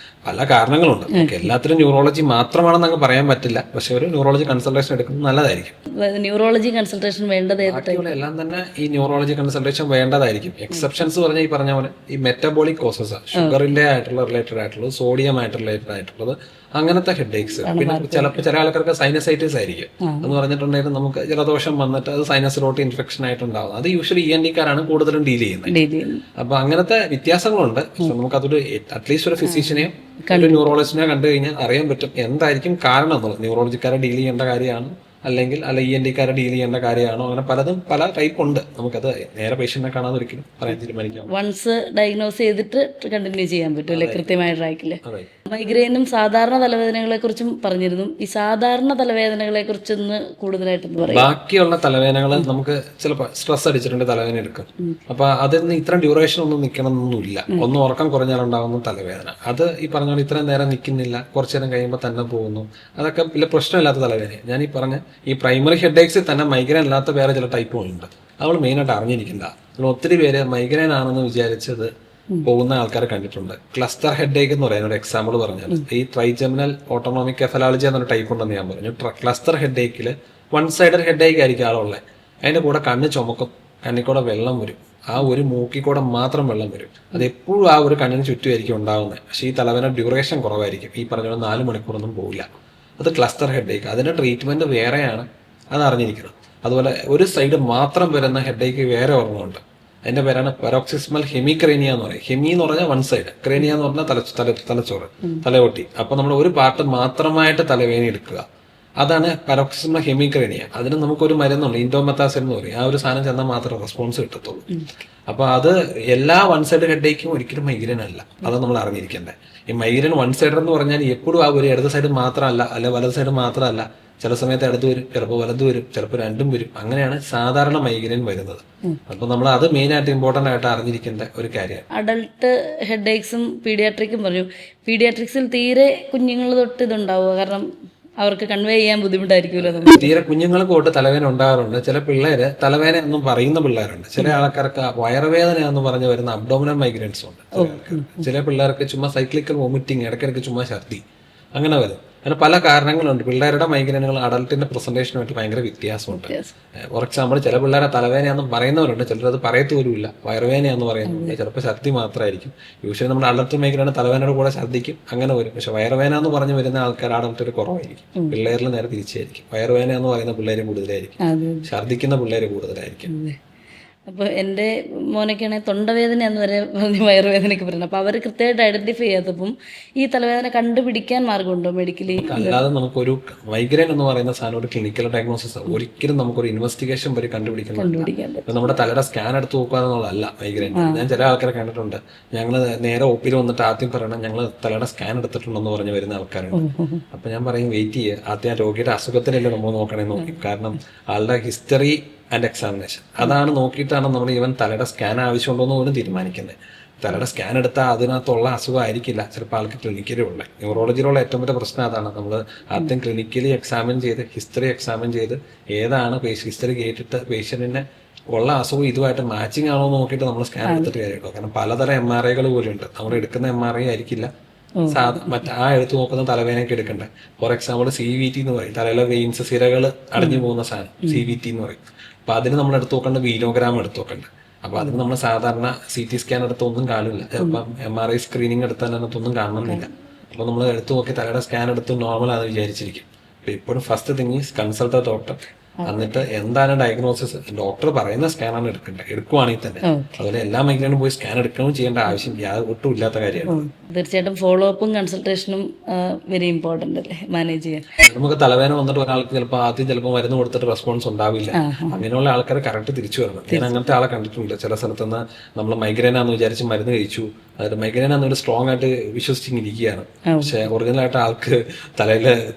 പല കാരണങ്ങളുണ്ട്. എല്ലാത്തിലും ന്യൂറോളജി മാത്രമാണെന്ന് അങ്ങ് പറയാൻ പറ്റില്ല. പക്ഷെ ഒരു ന്യൂറോളജി കൺസൾട്ടേഷൻ എടുക്കുന്നത് നല്ലതായിരിക്കും. ന്യൂറോളജി കൺസൾട്ടേഷൻ വേണ്ടത് എല്ലാം തന്നെ ഈ ന്യൂറോളജി കൺസൾട്ടേഷൻ വേണ്ടതായിരിക്കും. എക്സെപ്ഷൻസ് പറഞ്ഞാൽ ഈ പറഞ്ഞ പോലെ ഈ മെറ്റബോളിക് കോസസ്, ഷുഗറിന്റെ ആയിട്ടുള്ള റിലേറ്റഡ് ആയിട്ടുള്ളത്, സോഡിയം ആയിട്ട് റിലേറ്റഡ് ആയിട്ടുള്ളത്, അങ്ങനത്തെ ഹെഡേക്സ്. പിന്നെ ചിലപ്പോൾ ചില ആൾക്കാർക്ക് സൈനസൈറ്റിസ് ആയിരിക്കും. എന്ന് പറഞ്ഞിട്ടുണ്ടെങ്കിൽ നമുക്ക് ജലദോഷം വന്നിട്ട് അത് സൈനസിലോട്ട് ഇൻഫെക്ഷൻ ആയിട്ടുണ്ടാവും. അത് യൂഷ്വലി ENT-കാരാണ് കൂടുതലും ഡീൽ ചെയ്യുന്നത്. അപ്പൊ അങ്ങനത്തെ വ്യത്യാസങ്ങളുണ്ട്. നമുക്കതൊരു അറ്റ്ലീസ്റ്റ് ഒരു ഫിസിഷ്യനെയോ ഒരു ന്യൂറോളജിസ്റ്റിനെ കണ്ടു കഴിഞ്ഞാൽ അറിയാൻ പറ്റും എന്തായിരിക്കും കാരണം എന്നുള്ളത്. ന്യൂറോളജിക്കാരെ ഡീൽ ചെയ്യേണ്ട കാര്യമാണ്, അല്ലെങ്കിൽ ENT-കാരെ ഡീൽ ചെയ്യേണ്ട കാര്യമാണോ, അങ്ങനെ പലതും പല ടൈപ്പ് ഉണ്ട്. നമുക്കത് നേരെ പേഷ്യന്റിനെ കാണാതെ ഒരിക്കലും പറയാൻ തീരുമാനിക്കാം. വൺസ് ഡയഗ്നോസ് ചെയ്തിട്ട് കണ്ടിന്യൂ ചെയ്യാൻ പറ്റും അല്ലെ കൃത്യമായ ട്രാക്കിൽ. മൈഗ്രെയിനും സാധാരണ തലവേദനകളെ കുറിച്ചും പറഞ്ഞിരുന്നു. ഈ സാധാരണ തലവേദനകളെ കുറിച്ചൊന്ന് കൂടുതലായിട്ടൊന്ന് പറയാം. ബാക്കിയുള്ള തലവേദനകൾ നമുക്ക് ചിലപ്പോൾ സ്ട്രെസ് അടിച്ചിട്ടുണ്ട് തലവേദന എടുക്കും. അപ്പൊ അതിന് ഇത്ര ഡ്യൂറേഷൻ ഒന്നും നിൽക്കണമെന്നൊന്നുമില്ല. ഒന്ന് ഉറക്കം കുറഞ്ഞാലുണ്ടാകുന്ന തലവേദന, അത് ഈ പറഞ്ഞ പോലെ ഇത്രയും നേരം നിൽക്കുന്നില്ല, കുറച്ചു നേരം കഴിയുമ്പോൾ തന്നെ പോകുന്നു. അതൊക്കെ വലിയ പ്രശ്നമില്ലാത്ത തലവേദന. ഞാൻ ഈ പറഞ്ഞ ഈ പ്രൈമറി ഹെഡേക്സിൽ തന്നെ മൈഗ്രെയിൻ അല്ലാത്ത വേറെ ചില ടൈപ്പുകളുണ്ട്. നമ്മൾ മെയിനായിട്ട് അറിഞ്ഞിരിക്കില്ല. ഒത്തിരി പേര് മൈഗ്രെയിൻ ആണെന്ന് വിചാരിച്ചത് പോകുന്ന ആൾക്കാരെ കണ്ടിട്ടുണ്ട്. ക്ലസ്റ്റർ ഹെഡേക്ക് എന്ന് പറയുന്ന ഒരു എക്സാമ്പിൾ പറഞ്ഞാൽ ഈ ട്രൈജെമിനൽ ഓട്ടോണോമിക് കെഫലാലജി എന്നൊരു ടൈപ്പ് ഉണ്ടെന്ന് ഞാൻ പറഞ്ഞു. ക്ലസ്റ്റർ ഹെഡേക്കിൽ വൺ സൈഡഡ് ഹെഡേക്ക് ആയിരിക്കും ആളുള്ളത്. അതിന്റെ കൂടെ കണ്ണ് ചുമക്കും, കണ്ണിൽ കൂടെ വെള്ളം വരും, ആ ഒരു മൂക്കിൽ കൂടെ മാത്രം വെള്ളം വരും. അത് എപ്പോഴും ആ ഒരു കണ്ണിന് ചുറ്റുമായിരിക്കും ഉണ്ടാകുന്നത്. പക്ഷേ ഈ തലവേദന ഡ്യൂറേഷൻ കുറവായിരിക്കും. ഈ പറഞ്ഞ 4 മണിക്കൂറൊന്നും പോകില്ല. അത് ക്ലസ്റ്റർ ഹെഡേക്ക്. അതിന്റെ ട്രീറ്റ്മെന്റ് വേറെയാണ്, അത് അറിഞ്ഞിരിക്കണം. അതുപോലെ ഒരു സൈഡ് മാത്രം വരുന്ന ഹെഡേക്ക് വേറെ ഒരെണ്ണമുണ്ട്. അതിന്റെ പേരാണ് പെരോക്സിസ്മൽ ഹെമിക്രേനിയ എന്ന് പറയും. ഹെമി എന്ന് പറഞ്ഞാൽ വൺ സൈഡ്, ക്രേനിയ എന്ന് പറഞ്ഞാൽ തലച്ചോറ്, തലയോട്ടി. അപ്പൊ നമ്മൾ ഒരു പാർട്ട് മാത്രമായിട്ട് തലവേദന എടുക്കുക, അതാണ് പരോക്സിസ്മൽ ഹെമിക്രേനിയ. അതിന് നമുക്കൊരു മരുന്നുണ്ട്, ഇൻഡോമെത്താസിൻ എന്ന് പറയും. ആ ഒരു സാധനം ചെന്നാൽ മാത്രമേ റെസ്പോൺസ് കിട്ടത്തുള്ളൂ. അപ്പൊ അത് എല്ലാ വൺ സൈഡ് ഹെഡേക്കും ഒരിക്കലും മൈഗ്രെയിൻ അല്ല, അത് നമ്മൾ അറിഞ്ഞിരിക്കേണ്ടത്. ഈ മൈഗ്രെയിൻ വൺ സൈഡ് എന്ന് പറഞ്ഞാൽ എപ്പോഴും ആ ഒരു ഇടത് സൈഡ് മാത്രമല്ല, അല്ല വലത് സൈഡ് മാത്രമല്ല. ചില സമയത്ത് ഇടത് വരും, ചിലപ്പോൾ വലത് വരും, ചിലപ്പോൾ രണ്ടും വരും. അങ്ങനെയാണ് സാധാരണ മൈഗ്രെയിൻ വരുന്നത്. അപ്പൊ നമ്മൾ അത് മെയിൻ ആയിട്ട് ഇമ്പോർട്ടന്റ് ആയിട്ട് അറിഞ്ഞിരിക്കേണ്ട ഒരു കാര്യമാണ്. അഡൾട്ട് ഹെഡേക്സും പീഡിയാട്രിക്കും പറഞ്ഞു. പീഡിയാട്രിക്സിൽ തീരെ കുഞ്ഞുങ്ങൾ തൊട്ട് ഇതുണ്ടാവുക, കാരണം അവർക്ക് കൺവേ ചെയ്യാൻ ബുദ്ധിമുട്ടായിരിക്കുമല്ലോ. തീരെ കുഞ്ഞുങ്ങൾക്ക് തൊട്ട് തലവേദന ഉണ്ടാകാറുണ്ട്. ചില പിള്ളേര് തലവേദന എന്നും പറയുന്ന പിള്ളേരുണ്ട്. ചില ആൾക്കാർക്ക് വയറുവേദന എന്ന് പറഞ്ഞ് വരുന്ന അബ്ഡോമിനൽ മൈഗ്രൻസ് ഉണ്ട്. ചില പിള്ളേർക്ക് ചുമ്മാ സൈക്ലിക്കൽ വോമിറ്റിംഗ്, ഇടയ്ക്കിടയ്ക്ക് ചുമ്മാ ഛർദി, അങ്ങനെ വരും. അങ്ങനെ പല കാരണങ്ങളുണ്ട്. പിള്ളേരുടെ മൈഗ്രൈനുകൾ അഡൽട്ടിന്റെ പ്രസന്റേഷനുമായിട്ട് ഭയങ്കര വ്യത്യാസമുണ്ട്. ഫോർ എക്സാമ്പിൾ, ചില പിള്ളേരെ തലവേദനയാണെന്ന് പറയുന്നവരുണ്ട്, ചിലരത് പറയത്തു പോലുമില്ല, വയറുവേദനയാന്ന് പറയുന്നുണ്ട്. ചിലപ്പോൾ ഛർദി മാത്രമായിരിക്കും. യൂഷ്വലി നമ്മുടെ അഡൽട്ട് മൈഗ്രൈൻ തലവേദനയുടെ കൂടെ ഛർദിക്കും, അങ്ങനെ വരും. പക്ഷെ വയറുവേദന എന്ന് പറഞ്ഞ് വരുന്ന ആൾക്കാർ അഡൽട്ടിൽ കുറവായിരിക്കും. പിള്ളേരിൽ നേരെ തിരിച്ചായിരിക്കും. വയറുവേദന എന്ന് പറയുന്ന പിള്ളേരും കൂടുതലായിരിക്കും, ഛർദിക്കുന്ന പിള്ളേർ കൂടുതലായിരിക്കും. അപ്പോൾ എൻ്റെ മോനൊക്കെയാണെങ്കിൽ തൊണ്ടവേദന എന്ന് വരെ പറഞ്ഞ് വയറുവേദനയ്ക്ക് പറയുന്നത്. അപ്പോൾ അവർ കൃത്യമായിട്ട് ഐഡന്റിഫൈ ചെയ്യാത്തപ്പം ഈ തലവേദന കണ്ടുപിടിക്കാൻ മാർഗമുണ്ടോ മെഡിക്കലി? അല്ലാതെ നമുക്കൊരു മൈഗ്രെയിൻ എന്ന് പറയുന്ന സാധനം ഒരു ക്ലിനിക്കൽ ഡയഗ്നോസിസ് ഒരിക്കലും നമുക്കൊരു ഇൻവെസ്റ്റിഗേഷൻ വരെ കണ്ടുപിടിക്കാൻ നമ്മുടെ തലയുടെ സ്കാൻ എടുത്ത് നോക്കുക എന്നുള്ളതല്ല മൈഗ്രെയിൻ. ഞാൻ ചില ആൾക്കാരെ കണ്ടിട്ടുണ്ട്, ഞങ്ങൾ നേരെ ഒപ്പിൽ വന്നിട്ട് ആദ്യം പറയണം ഞങ്ങൾ തലയുടെ സ്കാൻ എടുത്തിട്ടുണ്ടെന്ന് പറഞ്ഞ് വരുന്ന ആൾക്കാരുണ്ട്. അപ്പൊ ഞാൻ പറയും വെയിറ്റ് ചെയ്യുക, ആദ്യം ആ രോഗിയുടെ അസുഖത്തിലല്ലേ നമ്മൾ നോക്കണേ നോക്കി. കാരണം ആളുടെ ഹിസ്റ്ററി ആൻഡ് എക്സാമിനേഷൻ അതാണ് നോക്കിയിട്ടാണ് നമ്മൾ ഈവൻ തലയുടെ സ്കാൻ ആവശ്യമുണ്ടോ എന്ന് പോലും തീരുമാനിക്കുന്നത്. തലയുടെ സ്കാൻ എടുത്താൽ അതിനകത്തുള്ള അസുഖം ആയിരിക്കില്ല ചിലപ്പോൾ ആൾക്ക് ക്ലിനിക്കലി ഉള്ള. ന്യൂറോളജിയിലുള്ള ഏറ്റവും വലിയ പ്രശ്നം അതാണ്. നമ്മൾ ആദ്യം ക്ലിനിക്കലി എക്സാമിൻ ചെയ്ത് ഹിസ്റ്ററി എക്സാമിൻ ചെയ്ത് ഏതാണ് ഹിസ്റ്ററി കേട്ടിട്ട് പേഷ്യന്റിന് ഉള്ള അസുഖം ഇതുമായിട്ട് മാച്ചിങ് ആണോ എന്ന് നോക്കിയിട്ട് നമ്മൾ സ്കാൻ എടുത്തിട്ട് കാര്യമുള്ളൂ. കാരണം പലതരം MRI പോലും ഉണ്ട്. നമ്മൾ എടുക്കുന്ന MRI ആയിരിക്കില്ല മറ്റേ ആ എടുത്ത് നോക്കുന്ന തലവേദനയ്ക്ക് എടുക്കണ്ടേ. ഫോർ എക്സാമ്പിൾ CVT എന്ന് പറയും, തലയിലെ വെയിൻസ് സിരകൾ അടഞ്ഞു പോകുന്ന സാധനം CVT എന്ന് പറയും. അപ്പൊ അതിന് നമ്മൾ എടുത്തു നോക്കേണ്ട വീനോഗ്രാം എടുത്തു നോക്കണ്ട. അപ്പൊ അതിന് നമ്മൾ സാധാരണ CT സ്കാൻ എടുത്തൊന്നും കാണില്ല. ചിലപ്പം MRI സ്ക്രീനിങ് എടുത്താൽ അതിനകത്തൊന്നും കാണണമെന്നില്ല. അപ്പൊ നമ്മൾ എടുത്തു നോക്കി തലയുടെ സ്കാൻ എടുത്ത് നോർമൽ ആണെന്ന് വിചാരിച്ചിരിക്കും. അപ്പൊ ഇപ്പോഴും first thing is consult the doctor. എന്നിട്ട് എന്താണ് ഡയഗ്നോസിസ്, ഡോക്ടർ പറയുന്ന സ്കാനാണ് എടുക്കേണ്ടത്, എടുക്കുവാണെങ്കിൽ തന്നെ. അതുപോലെ എല്ലാ മൈഗ്രൈനും പോയി സ്കാൻ എടുക്കുകയും ചെയ്യേണ്ട ആവശ്യം ഒട്ടും ഇല്ലാത്ത കാര്യമാണ്. തീർച്ചയായിട്ടും ഫോളോ അപ്പും കൺസൾട്ടേഷനും വെരി ഇമ്പോർട്ടന്റ് അല്ലേ മാനേജ് ചെയ്യാൻ. നമുക്ക് തലവേദന വന്നിട്ട് ഒരാൾക്ക് ചിലപ്പോൾ ആദ്യം ചിലപ്പോൾ മരുന്ന് കൊടുത്തിട്ട് റെസ്പോൺസ് ഉണ്ടാവില്ല. അങ്ങനെയുള്ള ആൾക്കാരെ കറക്റ്റ് തിരിച്ചു വരണം. ഞാൻ അങ്ങനത്തെ ആളെ കണ്ടിട്ടുണ്ട്. ചില സ്ഥലത്തുനിന്ന് നമ്മൾ മൈഗ്രൈൻ ആണെന്ന് വിചാരിച്ച് മരുന്ന് കഴിച്ചു, അതായത് മൈഗ്രൈൻ ആണെന്നൊരു സ്ട്രോങ് ആയിട്ട് വിശ്വസിച്ചിരിക്കുകയാണ്. പക്ഷെ ഒറിജിനലായിട്ട് ആൾക്ക്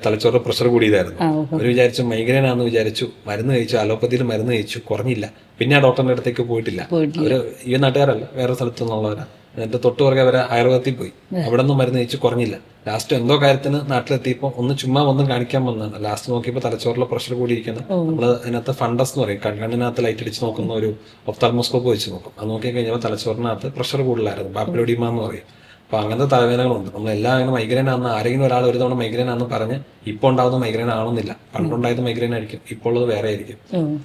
തലച്ചോറ് പ്രഷർ കൂടിയതായിരുന്നു. അവർ വിചാരിച്ചു മൈഗ്രൈൻ ആണെന്ന് വിചാരിച്ചു, മരുന്ന് കഴിച്ചു, അലോപ്പതിയിൽ മരുന്ന് കഴിച്ചു, കുറഞ്ഞില്ല. പിന്നെ ആ ഡോക്ടറിന്റെ അടുത്തേക്ക് പോയിട്ടില്ല. അവര് ഈ നാട്ടുകാരല്ല, വേറെ സ്ഥലത്തു നിന്നുള്ളവരാ. എന്നിട്ട് തൊട്ടുപുറകെ അവരെ ആയുർവേദത്തിൽ പോയി, അവിടെ നിന്നും മരുന്ന് കഴിച്ചു, കുറഞ്ഞില്ല. ലാസ്റ്റ് എന്തോ കാര്യത്തിന് നാട്ടിലെത്തിയപ്പോൾ ചുമ്മാ ഒന്നും കാണിക്കാൻ വന്നതാണ്. ലാസ്റ്റ് നോക്കിയപ്പോൾ തലച്ചോറിലെ പ്രഷർ കൂടിയിരിക്കുന്നത്. നമ്മൾ അതിനകത്ത് ഫണ്ടസ് എന്ന് പറയും, കണ്ണിനകത്ത് ലൈറ്റ് അടിച്ച് നോക്കുന്ന ഒരു ഒഫ്താൽമോസ്കോപ്പ് വെച്ച് നോക്കും. അത് നോക്കി കഴിഞ്ഞപ്പോൾ തലച്ചോറിനകത്ത് പ്രഷർ കൂടുതലായിരുന്നു, പാപ്പിലോഡിമ എന്ന് പറയും. അപ്പൊ അങ്ങനത്തെ തലവേദനകളുണ്ട്. നമ്മളെല്ലാം അങ്ങനെ മൈഗ്രെയിൻ ആണെന്ന് ആരെങ്കിലും ഒരാൾ ഒരു തവണ മൈഗ്രെയിൻ ആണെന്ന് പറഞ്ഞ് ഇപ്പോൾ ഉണ്ടാകുന്ന മൈഗ്രെയിൻ ആണെന്നില്ല. പണ്ടുണ്ടായത് മൈഗ്രെയിൻ ആയിരിക്കും, ഇപ്പോൾ ഉള്ളത് വേറെ ആയിരിക്കും.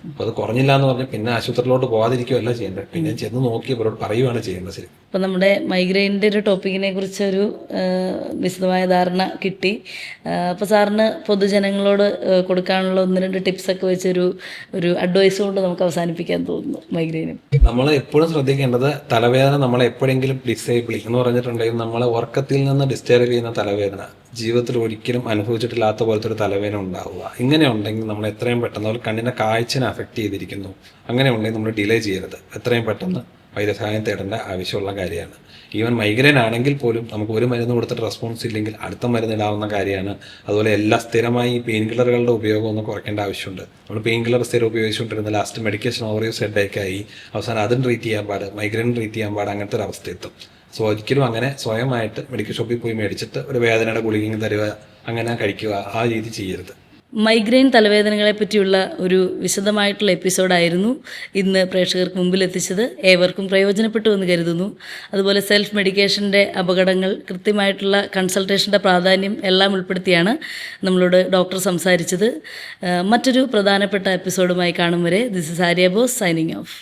അപ്പൊ അത് കുറഞ്ഞില്ല എന്ന് പറഞ്ഞ് പിന്നെ ആശുപത്രിയിലോട്ട് പോകാതിരിക്കുകയല്ല ചെയ്യേണ്ടത്, പിന്നെ ചെന്ന് നോക്കി അവരോട് പറയുകയാണ് ചെയ്യേണ്ടത്. ശരി, ഇപ്പം നമ്മുടെ മൈഗ്രെയിൻ്റെ ഒരു ടോപ്പിക്കിനെ കുറിച്ചൊരു വിശദമായ ധാരണ കിട്ടി. അപ്പോൾ സാറിന് പൊതുജനങ്ങളോട് കൊടുക്കാനുള്ള 1-2 ടിപ്സൊക്കെ വെച്ചൊരു അഡ്വൈസ് കൊണ്ട് നമുക്ക് അവസാനിപ്പിക്കാൻ തോന്നുന്നു മൈഗ്രെയിനും. നമ്മൾ എപ്പോഴും ശ്രദ്ധിക്കേണ്ടത് തലവേദന നമ്മളെ എപ്പോഴെങ്കിലും ഡിസേബിളിംഗ് എന്ന് പറഞ്ഞിട്ടുണ്ടെങ്കിൽ നമ്മളെ ഉറക്കത്തിൽ നിന്ന് ഡിസ്റ്റർബ് ചെയ്യുന്ന തലവേദന, ജീവിതത്തിൽ ഒരിക്കലും അനുഭവിച്ചിട്ടില്ലാത്ത പോലത്തെ ഒരു തലവേദന ഉണ്ടാവുക. ഇങ്ങനെ ഉണ്ടെങ്കിൽ നമ്മൾ എത്രയും പെട്ടെന്ന് ഒരു കണ്ണിൻ്റെ കാഴ്ചനെ അഫക്റ്റ് ചെയ്തിരിക്കുന്നു, അങ്ങനെ ഉണ്ടെങ്കിൽ നമ്മൾ ഡിലേ ചെയ്യരുത്. എത്രയും പെട്ടെന്ന് വൈദ്യസഹായം തേടേണ്ട ആവശ്യമുള്ള കാര്യമാണ്. ഈവൻ മൈഗ്രെയിൻ ആണെങ്കിൽ പോലും നമുക്ക് ഒരു മരുന്ന് കൊടുത്തിട്ട് റെസ്പോൺസ് ഇല്ലെങ്കിൽ അടുത്ത മരുന്ന് ഇടാവുന്ന കാര്യമാണ്. അതുപോലെ എല്ലാ സ്ഥിരമായി പെയിൻ കില്ലറുകളുടെ ഉപയോഗം ഒന്ന് കുറയ്ക്കേണ്ട ആവശ്യമുണ്ട്. നമ്മൾ പെയിൻ കില്ലർ സ്ഥിരം ഉപയോഗിച്ചുകൊണ്ടിരുന്ന ലാസ്റ്റ് മെഡിക്കേഷൻ ഓവർ ഹെഡേക്കായി അവസാനം അതും ട്രീറ്റ് ചെയ്യാൻ പാട്, മൈഗ്രെയിൻ ട്രീറ്റ് ചെയ്യാൻ പാട്, അങ്ങനത്തെ ഒരു അവസ്ഥ എത്തും. സോ ഒരിക്കലും അങ്ങനെ സ്വയമായിട്ട് മെഡിക്കൽ ഷോപ്പിൽ പോയി മേടിച്ചിട്ട് ഒരു വേദനയുടെ ഗുളിക തരിക, അങ്ങനെ കഴിക്കുക, ആ രീതി ചെയ്യരുത്. മൈഗ്രെയിൻ തലവേദനകളെ പറ്റിയുള്ള ഒരു വിശദമായിട്ടുള്ള എപ്പിസോഡായിരുന്നു ഇന്ന് പ്രേക്ഷകർക്ക് മുമ്പിൽ എത്തിച്ചത്. ഏവർക്കും പ്രയോജനപ്പെട്ടു എന്ന് കരുതുന്നു. അതുപോലെ സെൽഫ് മെഡിക്കേഷൻ്റെ അപകടങ്ങൾ, കൃത്യമായിട്ടുള്ള കൺസൾട്ടേഷൻ്റെ പ്രാധാന്യം എല്ലാം ഉൾപ്പെടുത്തിയാണ് നമ്മളോട് ഡോക്ടർ സംസാരിച്ചത്. മറ്റൊരു പ്രധാനപ്പെട്ട എപ്പിസോഡുമായി കാണും വരെ this is Arya boss signing off.